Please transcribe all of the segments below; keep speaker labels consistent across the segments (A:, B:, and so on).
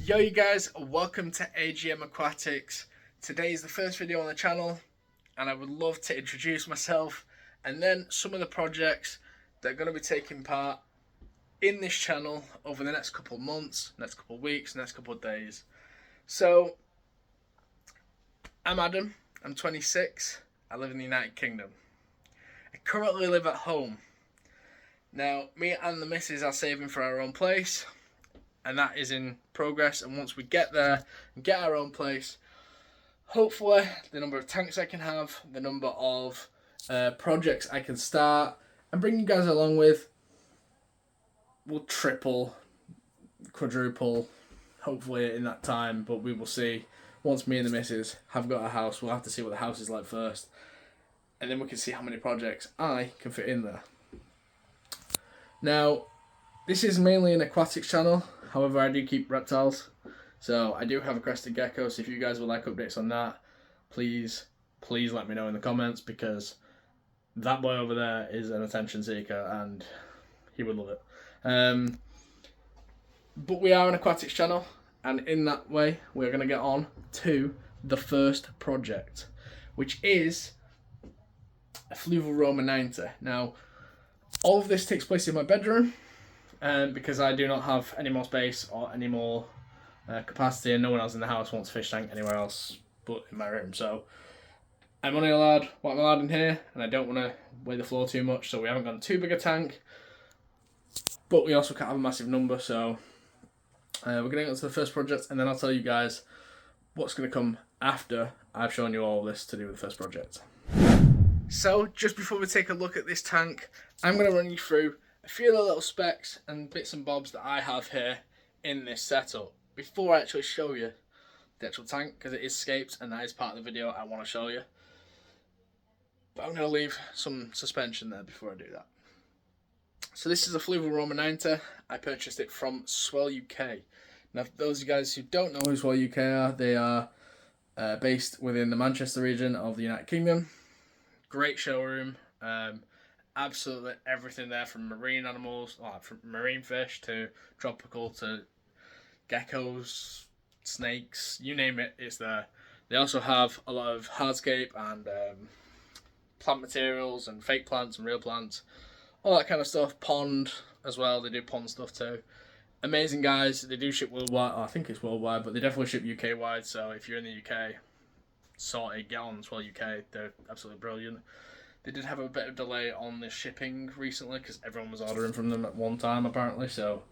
A: Yo you guys, welcome to AGM Aquatics. Today is the first video on the channel and I would love to introduce myself and then some of the projects that are going to be taking part in this channel over the next couple of months, next couple of weeks, next couple of days. So, I'm Adam, I'm 26, I live in the United Kingdom. I currently live at home. Now, me and the missus are saving for our own place, and that is in progress, and once we get there and get our own place, hopefully the number of tanks I can have, the number of projects I can start and bring you guys along with will triple, quadruple, hopefully in that time, but we will see. Once me and the missus have got a house, we'll have to see what the house is like first, and then we can see how many projects I can fit in there. Now, this is mainly an aquatics channel, however I do keep reptiles, so I do have a crested gecko, so if you guys would like updates on that, please let me know in the comments, because that boy over there is an attention seeker and he would love it. But we are an aquatics channel, and in that way we're going to get on to the first project, which is a fluval Roma 90. Now, all of this takes place in my bedroom, because I do not have any more space or any more capacity, and no one else in the house wants a fish tank anywhere else but in my room. So I'm only allowed what I'm allowed in here, and I don't want to weigh the floor too much, so we haven't got too big a tank, but we also can't have a massive number. So we're going to get on to the first project, and then I'll tell you guys what's going to come after I've shown you all this to do with the first project. So just before we take a look at this tank, I'm going to run you through a few of the little specs and bits and bobs that I have here in this setup before I actually show you the actual tank, because it is scaped and that is part of the video I want to show you. But I'm going to leave some suspension there before I do that. So this is a fluval Roma 90. I purchased it from Swell UK. Now, for those of you guys who don't know who Swell UK are, they are based within the Manchester region of the United Kingdom. Great showroom. Absolutely everything there, from marine animals, from marine fish to tropical to geckos, snakes, you name it, it's there. They also have a lot of hardscape and plant materials and fake plants and real plants, all that kind of stuff. Pond as well, they do pond stuff too. Amazing guys. They do ship worldwide. I think it's worldwide, but they definitely ship UK wide, so if you're in the UK, sorted, get on as well UK. They're absolutely brilliant. They did have a bit of delay on the shipping recently because everyone was ordering from them at one time apparently, so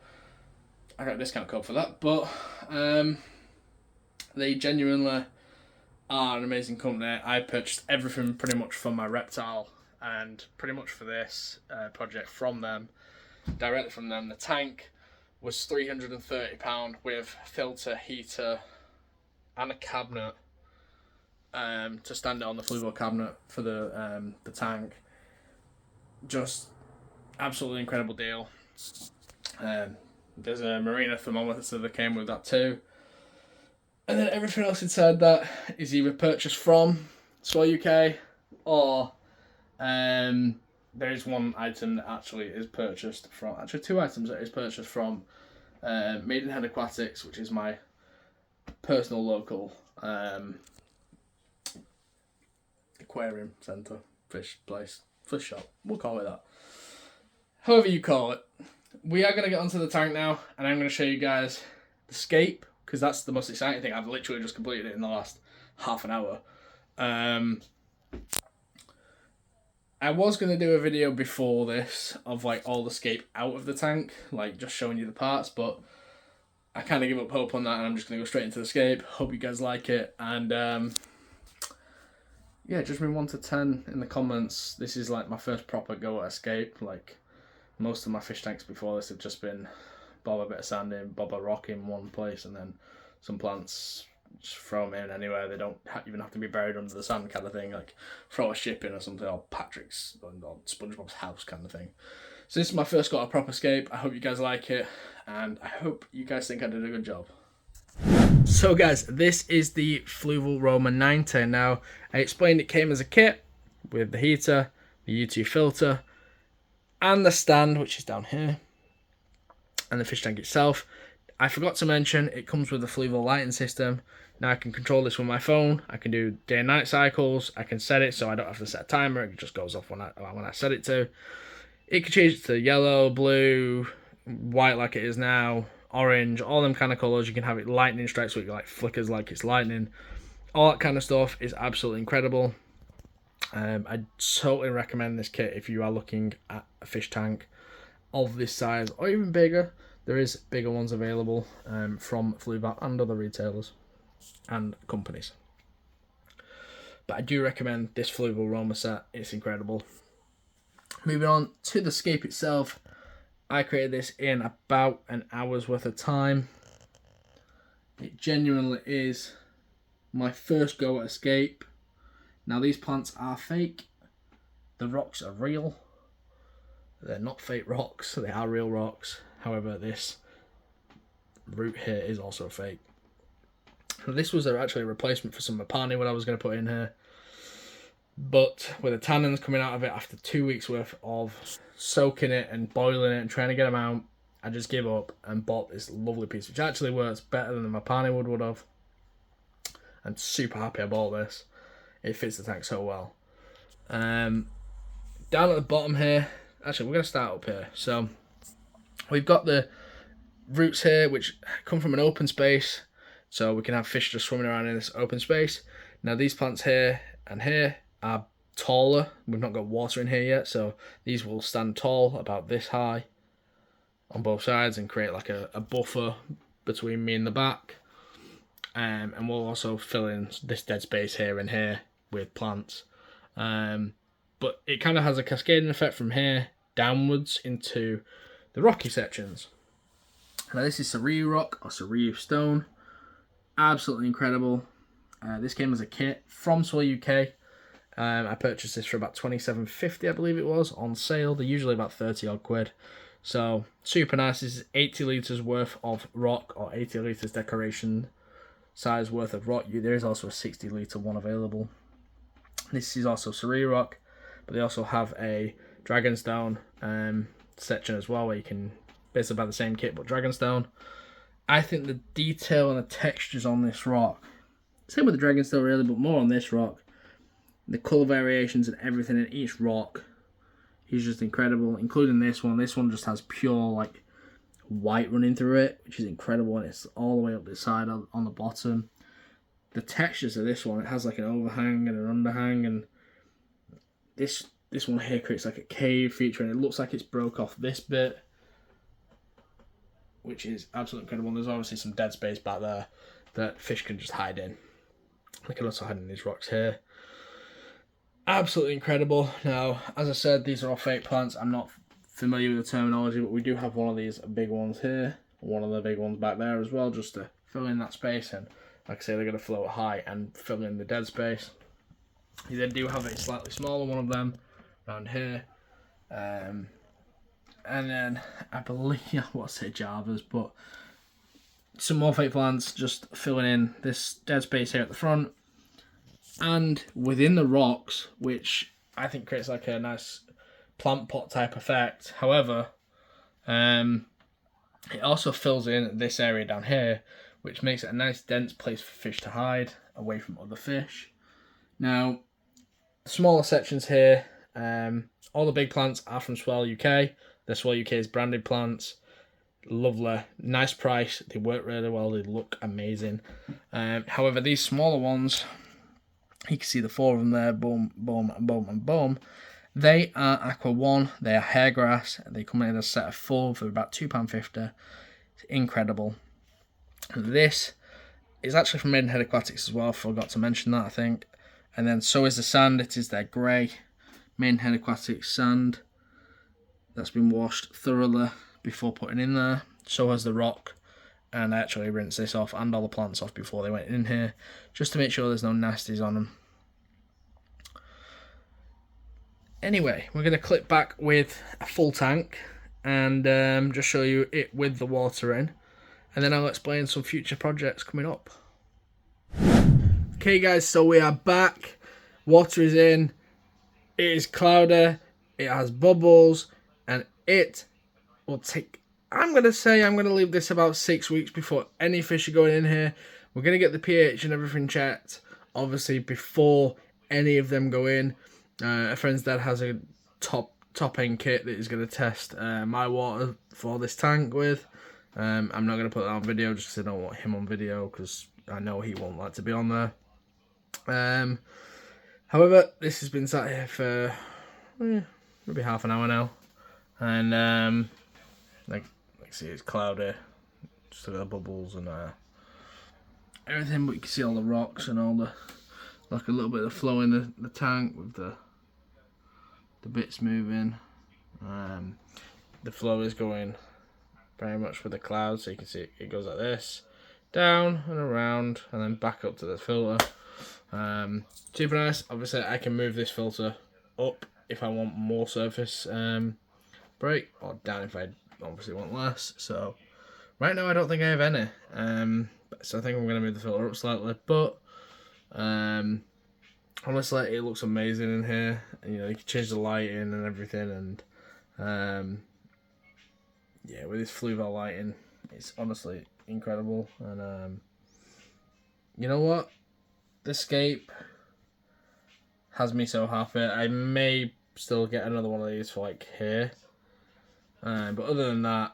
A: I got a discount code for that. But they genuinely are an amazing company. I purchased everything pretty much from my reptile and pretty much for this project from them, directly from them. The tank was £330 with filter, heater and a cabinet to stand it on the fluval cabinet for the tank. Just absolutely incredible deal. There's a marina thermometer that came with that too, and then everything else inside that is either purchased from Swell UK or there is one item that actually is purchased from, actually two items that is purchased from Maidenhead Aquatics, which is my personal local aquarium centre, fish place, fish shop, we'll call it that. However you call it. We are going to get onto the tank now, and I'm going to show you guys the scape, because that's the most exciting thing. I've literally just completed it in the last half an hour. I was going to do a video before this of like all the scape out of the tank, like just showing you the parts, but I kind of give up hope on that, and I'm just going to go straight into the scape. Hope you guys like it, and yeah, just been 1 to 10 in the comments. This is like my first proper go at escape. Like most of my fish tanks before this have just been bob a bit of sand in, bob a rock in one place, and then some plants, just throw them in anywhere. They don't even have to be buried under the sand kind of thing, like throw a ship in or something, or Patrick's or SpongeBob's house kind of thing. So this is my first go at a proper scape. I hope you guys like it, and I hope you guys think I did a good job. So guys, this is the fluval Roma 90. Now, I explained it came as a kit with the heater, the U2 filter, and the stand, which is down here, and the fish tank itself. I forgot to mention, it comes with a fluval lighting system. Now I can control this with my phone. I can do day and night cycles. I can set it so I don't have to set a timer. It just goes off when I set it to. It can change it to yellow, blue, white like it is now, orange, all them kind of colours. You can have it lightning strikes, so it like flickers like it's lightning. All that kind of stuff is absolutely incredible. I totally recommend this kit if you are looking at a fish tank of this size or even bigger. There is bigger ones available from Fluval and other retailers and companies. But I do recommend this Fluval Roma set. It's incredible. Moving on to the scape itself, I created this in about an hour's worth of time. It genuinely is my first go at escape. Now these plants are fake. The rocks are real. They're not fake rocks, they are real rocks. However, this root here is also fake. This was actually a replacement for some Mapani when I was going to put in here. But with the tannins coming out of it after 2 weeks worth of soaking it and boiling it and trying to get them out, I just gave up and bought this lovely piece, which actually works better than the Mapani would have. I'm super happy I bought this. It fits the tank so well. Down at the bottom here, actually we're going to start up here. So we've got the roots here which come from an open space, so we can have fish just swimming around in this open space. Now these plants here and here are taller. We've not got water in here yet, so these will stand tall about this high on both sides and create like a buffer between me and the back. And we'll also fill in this dead space here and here with plants. But it kind of has a cascading effect from here downwards into the rocky sections. Now this is Sariu rock or Sariu stone. Absolutely incredible. This came as a kit from Swell UK. I purchased this for about $27.50, I believe it was, on sale. They're usually about 30 odd quid. So super nice. This is 80 litres worth of rock, or 80 litres decoration size worth of rock. There is also a 60 litre one available. This is also Sariu rock, but they also have a dragonstone section as well, where you can basically buy the same kit but dragonstone. I think the detail and the textures on this rock, same with the dragonstone really, but more on this rock, the colour variations and everything in each rock is just incredible, including this one. This one just has pure like white running through it, which is incredible, and it's all the way up this side on the bottom. The textures of this one, it has like an overhang and an underhang, and this one here creates like a cave feature, and it looks like it's broke off this bit, which is absolutely incredible. And there's obviously some dead space back there that fish can just hide in. They can also hide in these rocks here. Absolutely incredible. Now, as I said, these are all fake plants. I'm not familiar with the terminology, but we do have one of these big ones here, one of the big ones back there as well, just to fill in that space. And like I say, they're going to float high and fill in the dead space. You then do have a slightly smaller one of them around here. And then I believe, I want to say Javas, but some more fake plants just filling in this dead space here at the front. And within the rocks, which I think creates like a nice plant pot type effect. However, it also fills in this area down here, which makes it a nice dense place for fish to hide away from other fish. Now, the smaller sections here, all the big plants are from Swell UK. They're Swell UK's branded plants. Lovely, nice price. They work really well. They look amazing. However, these smaller ones, you can see the four of them there, boom, boom, and boom, and boom. They are Aqua 1. They are hairgrass. They come in a set of 4 for about £2.50. It's incredible. This is actually from Maidenhead Aquatics as well. Forgot to mention that, I think. And then so is the sand. It is their grey Maidenhead Aquatics sand that's been washed thoroughly before putting in there. So has the rock. And I actually rinsed this off and all the plants off before they went in here, just to make sure there's no nasties on them. Anyway, we're going to clip back with a full tank and just show you it with the water in. And then I'll explain some future projects coming up. Okay guys, so we are back. Water is in. It is cloudy. It has bubbles. And it will take I'm going to say I'm going to leave this about 6 weeks before any fish are going in here. We're going to get the pH and everything checked, obviously, before any of them go in. A friend's dad has a top end kit that he's going to test my water for this tank with. I'm not going to put that on video just because I don't want him on video, because I know he won't like to be on there. However, this has been sat here for maybe half an hour now, and like see, it's cloudy, just look at the bubbles and everything, but you can see all the rocks and all the, like a little bit of flow in the tank with the bits moving. The flow is going very much with the clouds, so you can see it goes like this, down and around, and then back up to the filter. Super nice. Obviously, I can move this filter up if I want more surface break, or down if I obviously want less. So right now I don't think I have any. So I think I'm going to move the filter up slightly, but honestly, it looks amazing in here. You know, you can change the lighting and everything, and yeah, with this fluval lighting, it's honestly incredible. And you know what? The scape has me so happy. I may still get another one of these for like here, but other than that,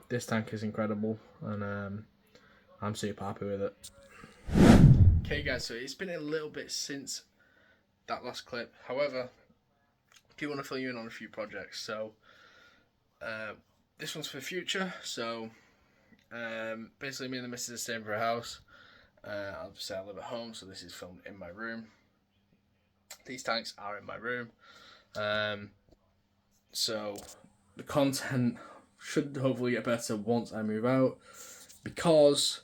A: this tank is incredible, and I'm super happy with it. Okay guys, so it's been a little bit since that last clip. However, I do want to fill you in on a few projects. So this one's for the future. So basically, me and the missus are staying for a house. Obviously, I live at home, so this is filmed in my room. These tanks are in my room. So the content should hopefully get better once I move out, because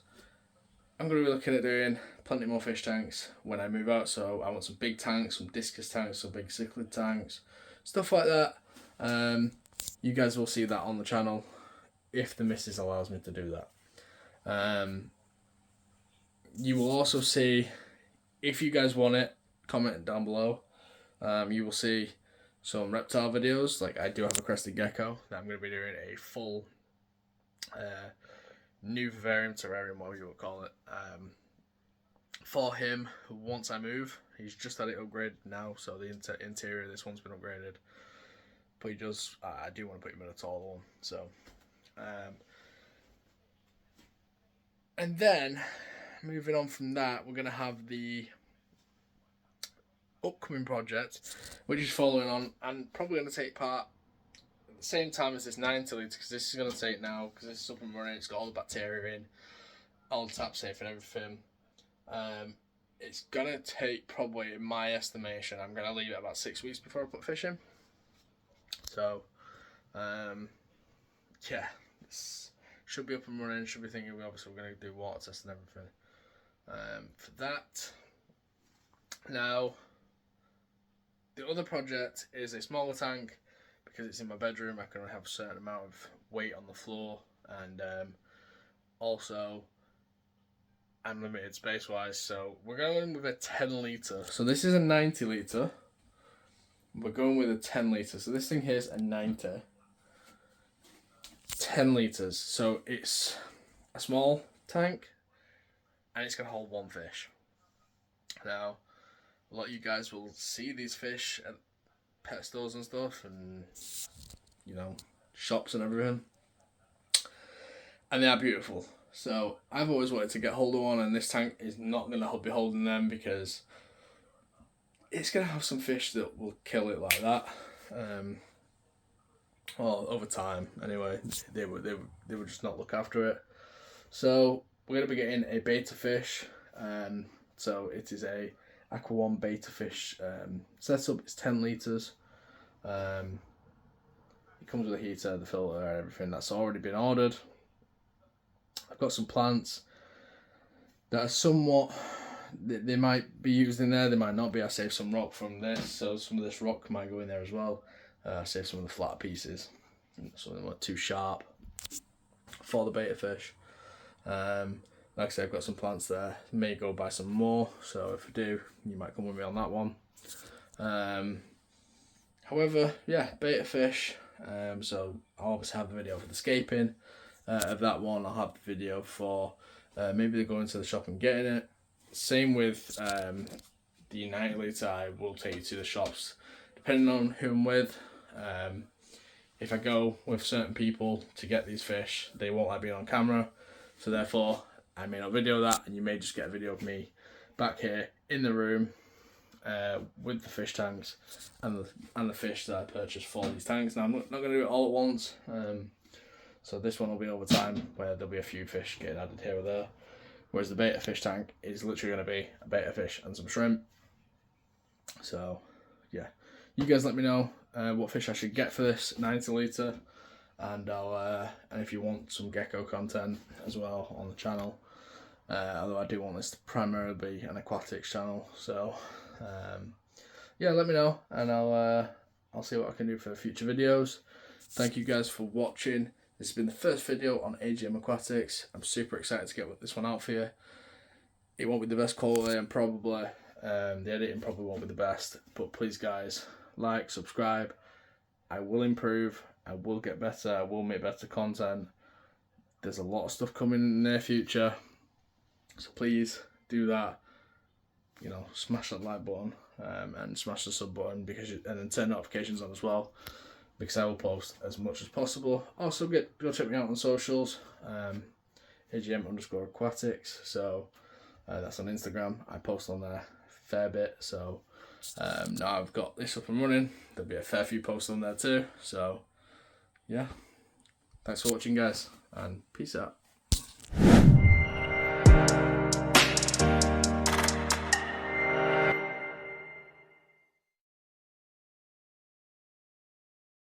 A: I'm going to be looking at doing plenty more fish tanks when I move out. So I want some big tanks, some discus tanks, some big cichlid tanks, stuff like that. You guys will see that on the channel if the missus allows me to do that. You will also see, if you guys want it, comment down below. You will see some reptile videos. Like, I do have a crested gecko that I'm going to be doing a full new vivarium, terrarium, whatever you would call it, for him once I move. He's just had it upgraded now, so the interior of this one's been upgraded. But he does, I do want to put him in a taller one. So, and then moving on from that, we're going to have the upcoming project, which is following on and probably going to take part at the same time as this 90 litre, because this is going to take now, because this is up and running, it's got all the bacteria in, all the tap safe and everything. It's going to take, probably in my estimation, I'm going to leave it about 6 weeks before I put fish in. So yeah, this should be up and running, should be thinking, obviously we're going to do water tests and everything for that. Now, the other project is a smaller tank, because it's in my bedroom. I can only have a certain amount of weight on the floor, and also I'm limited space wise. So we're going with a 10 litre. So this is a 90 litre. We're going with a 10 litre. So this thing here is a 90. 10 litres. So it's a small tank, and it's going to hold one fish. Now, a lot of you guys will see these fish at pet stores and stuff, and you know, shops and everything, and they are beautiful. So I've always wanted to get hold of one, and this tank is not going to be holding them, because it's going to have some fish that will kill it like that. Well, over time anyway, they would just not look after it. So we're going to be getting a beta fish. So it is a Aqua One beta fish setup. It's 10 litres. It comes with a heater, the filter, and everything. That's already been ordered. I've got some plants that are somewhat, they might be used in there, they might not be. I saved some rock from this, so some of this rock might go in there as well. I saved some of the flat pieces, some of them are too sharp for the beta fish. Like I said, I've got some plants there. May go buy some more, so if I do, you might come with me on that one. However, yeah, beta fish. So I'll obviously have the video for the scaping of that one. I'll have the video for maybe they're going to the shop and getting it. Same with the 90 litre. I will take you to the shops depending on who I'm with. If I go with certain people to get these fish, they won't like being on camera, so therefore I may not video that, and you may just get a video of me back here in the room with the fish tanks and the fish that I purchased for these tanks. Now I'm not going to do it all at once, so this one will be over time, where there'll be a few fish getting added here or there, whereas the betta fish tank is literally going to be a betta fish and some shrimp. So yeah, you guys let me know what fish I should get for this 90 litre, and I'll and if you want some gecko content as well on the channel, although I do want this to primarily be an aquatics channel. So yeah, let me know, and I'll see what I can do for future videos. Thank you guys for watching. This has been the first video on AGM Aquatics. I'm super excited to get this one out for you. It won't be the best quality, and probably the editing probably won't be the best, but please guys, like, subscribe. I will improve, I will get better, I will make better content. There's a lot of stuff coming in the near future, so please do that. You know, smash that like button and smash the sub button, and then turn notifications on as well, because I will post as much as possible. Also go check me out on socials, AGM_aquatics. So that's on Instagram. I post on there a fair bit. So now I've got this up and running, there'll be a fair few posts on there too. So yeah, thanks for watching guys, and peace out.